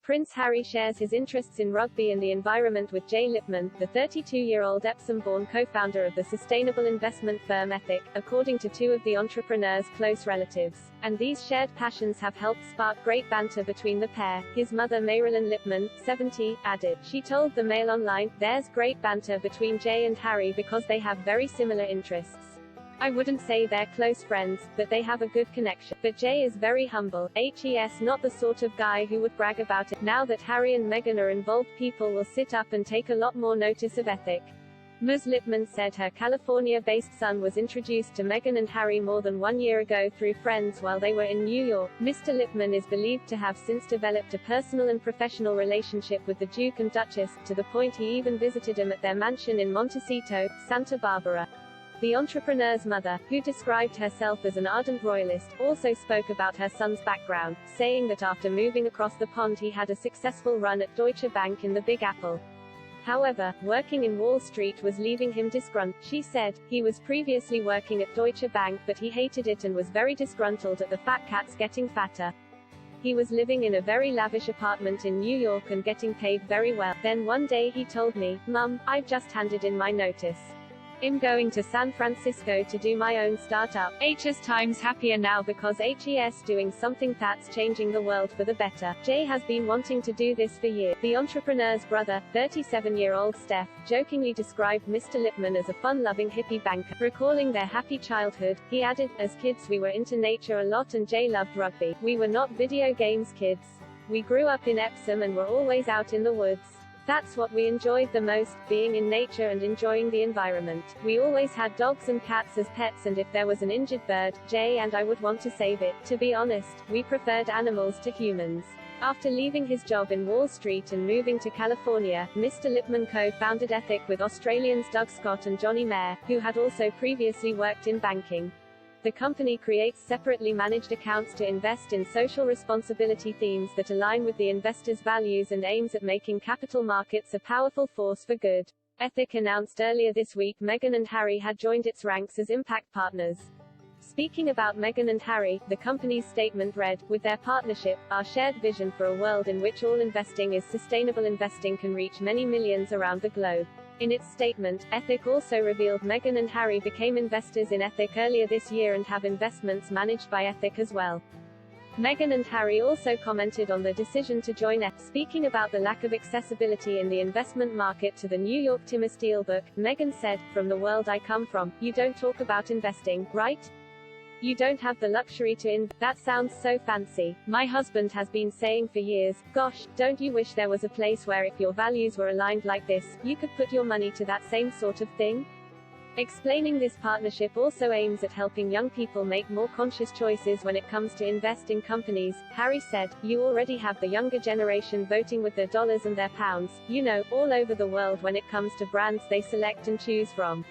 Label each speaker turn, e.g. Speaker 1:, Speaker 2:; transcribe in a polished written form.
Speaker 1: Prince Harry shares his interests in rugby and the environment with Jay Lipman, the 32-year-old Epsom-born co-founder of the sustainable investment firm Ethic, according to two of the entrepreneur's close relatives. And these shared passions have helped spark great banter between the pair. His mother Marilyn Lipman, 70, added. She told the Mail Online, "There's great banter between Jay and Harry because they have very similar interests. I wouldn't say they're close friends, but they have a good connection. But Jay is very humble, HES not the sort of guy who would brag about it. Now that Harry and Meghan are involved, people will sit up and take a lot more notice of Ethic." Ms. Lipman said her California-based son was introduced to Meghan and Harry more than 1 year ago through friends while they were in New York. Mr. Lipman is believed to have since developed a personal and professional relationship with the Duke and Duchess, to the point he even visited them at their mansion in Montecito, Santa Barbara. The entrepreneur's mother, who described herself as an ardent royalist, also spoke about her son's background, saying that after moving across the pond he had a successful run at Deutsche Bank in the Big Apple. However, working in Wall Street was leaving him disgruntled. She said, "He was previously working at Deutsche Bank but he hated it and was very disgruntled at the fat cats getting fatter. He was living in a very lavish apartment in New York and getting paid very well. Then one day he told me, 'Mum, I've just handed in my notice. I'm going to San Francisco to do my own startup. H's times happier now because HES doing something that's changing the world for the better. Jay has been wanting to do this for years." The entrepreneur's brother, 37-year-old Steph, jokingly described Mr. Lipman as a fun-loving hippie banker. Recalling their happy childhood, he added, "As kids we were into nature a lot and Jay loved rugby. We were not video games kids. We grew up in Epsom and were always out in the woods. That's what we enjoyed the most, being in nature and enjoying the environment. We always had dogs and cats as pets and if there was an injured bird, Jay and I would want to save it. To be honest, we preferred animals to humans." After leaving his job in Wall Street and moving to California, Mr. Lipman co-founded Ethic with Australians Doug Scott and Johnny Mayer, who had also previously worked in banking. The company creates separately managed accounts to invest in social responsibility themes that align with the investors' values and aims at making capital markets a powerful force for good. Ethic announced earlier this week Meghan and Harry had joined its ranks as impact partners. Speaking about Meghan and Harry, the company's statement read, "With their partnership, our shared vision for a world in which all investing is sustainable investing can reach many millions around the globe." In its statement, Ethic also revealed Meghan and Harry became investors in Ethic earlier this year and have investments managed by Ethic as well. Meghan and Harry also commented on the decision to join Ethic. Speaking about the lack of accessibility in the investment market to the New York Times Steelbook, Meghan said, "From the world I come from, you don't talk about investing, right? You don't have the luxury to that sounds so fancy. My husband has been saying for years, gosh, don't you wish there was a place where if your values were aligned like this, you could put your money to that same sort of thing?" Explaining this partnership also aims at helping young people make more conscious choices when it comes to invest in companies, Harry said, "You already have the younger generation voting with their dollars and their pounds, all over the world when it comes to brands they select and choose from.